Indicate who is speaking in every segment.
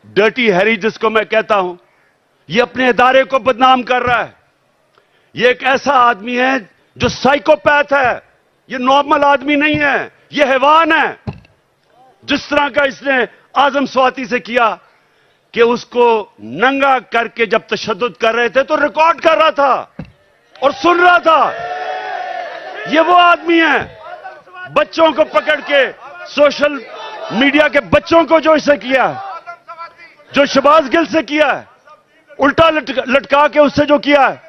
Speaker 1: Dirty Harry जिसको मैं कहता हूं, ये अपने इदारे को बदनाम कर रहा है। ये एक ऐसा आदमी है जो साइकोपैथ है। ये नॉर्मल आदमी नहीं है, ये हैवान है। जिस तरह का इसने आजम स्वाति से किया कि उसको नंगा करके जब तशद्दुद कर रहे थे तो रिकॉर्ड कर रहा था और सुन रहा था। ये वो आदमी है, बच्चों को पकड़ के, सोशल मीडिया के बच्चों को जो इसे किया है, जो शहबाज गिल से किया है, उल्टा लटका के उससे जो किया है,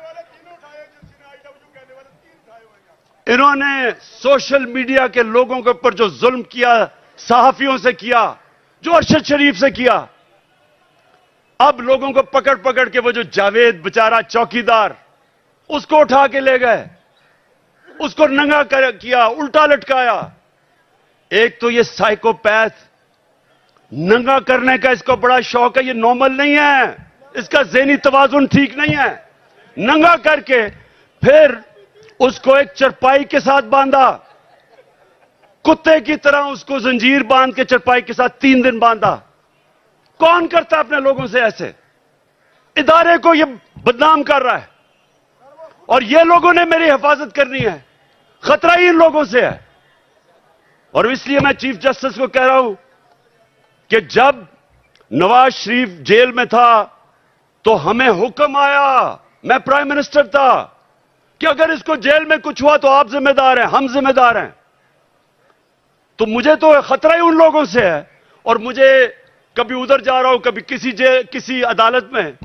Speaker 1: इन्होंने सोशल मीडिया के लोगों के ऊपर जो जुल्म किया, सहाफियों से किया, जो अरशद शरीफ से किया, अब लोगों को पकड़ पकड़ के वो जो जावेद बेचारा चौकीदार, उसको उठा के ले गए, उसको नंगा किया, उल्टा लटकाया। एक तो ये साइकोपैथ, नंगा करने का इसको बड़ा शौक है। ये नॉर्मल नहीं है, इसका ज़हनी तवाजुन ठीक नहीं है। नंगा करके फिर उसको एक चरपाई के साथ बांधा, कुत्ते की तरह उसको जंजीर बांध के चरपाई के साथ 3 दिन बांधा। कौन करता अपने लोगों से ऐसे? इदारे को ये बदनाम कर रहा है और ये लोगों ने मेरी हिफाजत करनी है। खतरा ही इन लोगों से है। और इसलिए मैं चीफ जस्टिस को कह रहा हूं कि जब नवाज शरीफ जेल में था तो हमें हुक्म आया, मैं प्राइम मिनिस्टर था, कि अगर इसको जेल में कुछ हुआ तो आप जिम्मेदार हैं, हम जिम्मेदार हैं। तो मुझे तो खतरा ही उन लोगों से है। और मुझे कभी उधर जा रहा हूं, कभी किसी अदालत में,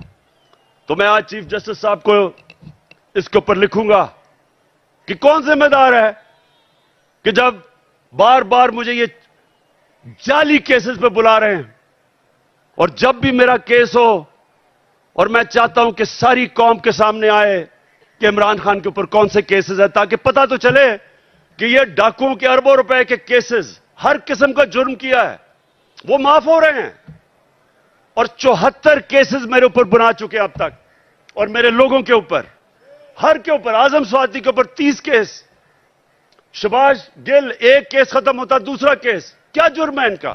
Speaker 1: तो मैं आज चीफ जस्टिस साहब को इसके ऊपर लिखूंगा कि कौन जिम्मेदार है कि जब बार बार मुझे ये जाली केसेस पे बुला रहे हैं। और जब भी मेरा केस हो, और मैं चाहता हूं कि सारी कौम के सामने आए कि इमरान खान के ऊपर कौन से केसेस है, ताकि पता तो चले कि ये डाकुओं के अरबों रुपए के केसेस, हर किस्म का जुर्म किया है, वो माफ हो रहे हैं। और 74 केसेस मेरे ऊपर बना चुके अब तक, और मेरे लोगों के ऊपर, हर के ऊपर, आजम स्वाति के ऊपर 30 केस, शहबाज गिल एक केस खत्म होता दूसरा केस। क्या जुर्म है इनका?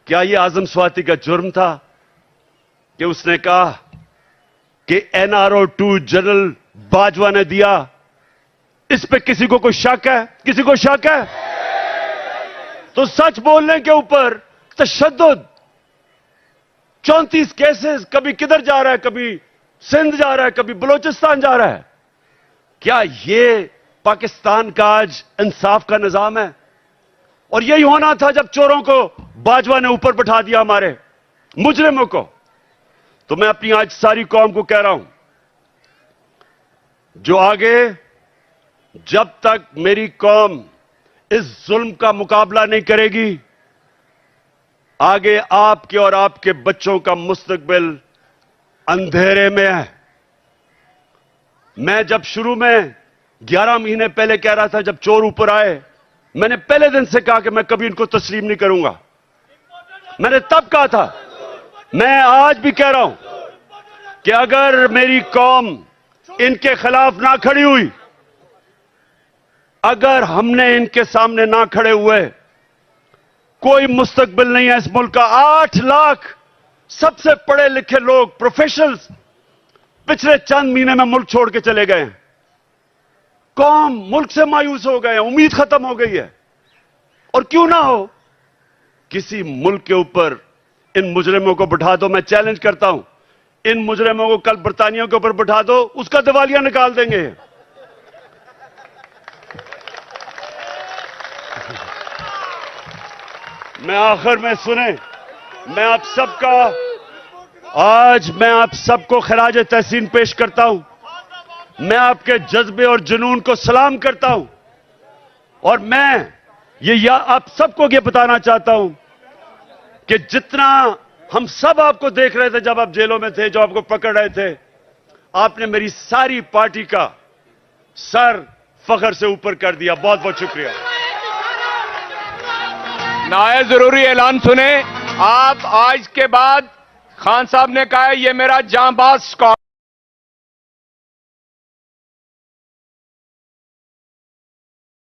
Speaker 1: क्या यह आजम स्वाति का जुर्म था कि उसने कहा कि NRO 2 जनरल बाजवा ने दिया? इस पे किसी को कोई शक है? किसी को शक है? तो सच बोलने के ऊपर तशद्दुद, 34 केसेस, कभी किधर जा रहा है, कभी सिंध जा रहा है, कभी बलोचिस्तान जा रहा है। क्या ये पाकिस्तान का आज इंसाफ का निजाम है? और यही होना था जब चोरों को बाजवा ने ऊपर बैठा दिया, हमारे मुजरिमों को। तो मैं अपनी आज सारी कौम को कह रहा हूं, जो आगे, जब तक मेरी कौम इस जुल्म का मुकाबला नहीं करेगी, आगे आपके और आपके बच्चों का मुस्तकबिल अंधेरे में है। मैं जब शुरू में 11 महीने पहले कह रहा था, जब चोर ऊपर आए, मैंने पहले दिन से कहा कि मैं कभी इनको तस्लीम नहीं करूंगा। मैंने तब कहा था, मैं आज भी कह रहा हूं कि अगर मेरी कौम इनके खिलाफ ना खड़ी हुई, अगर हमने इनके सामने ना खड़े हुए, कोई मुस्तकबिल नहीं है इस मुल्क का। 8 लाख सबसे पढ़े लिखे लोग, प्रोफेशनल्स, पिछले चंद महीने में मुल्क छोड़ के चले गए हैं। कौम मुल्क से मायूस हो गए हैं, उम्मीद खत्म हो गई है। और क्यों ना हो, किसी मुल्क के ऊपर इन मुजरिमों को बिठा दो। मैं चैलेंज करता हूं, इन मुजरिमों को कल बरतानिया के ऊपर बिठा दो, उसका दिवालिया निकाल देंगे। मैं आखिर में सुने, मैं आप सबको खराज तहसीन पेश करता हूं। मैं आपके जज्बे और जुनून को सलाम करता हूं। और मैं आप सबको ये बताना चाहता हूं कि जितना हम सब आपको देख रहे थे जब आप जेलों में थे, जो आपको पकड़ रहे थे, आपने मेरी सारी पार्टी का सर फख्र से ऊपर कर दिया। बहुत बहुत शुक्रिया।
Speaker 2: नायब जरूरी ऐलान सुने। आप आज के बाद, खान साहब ने कहा है ये मेरा जांबाज स्क्वाड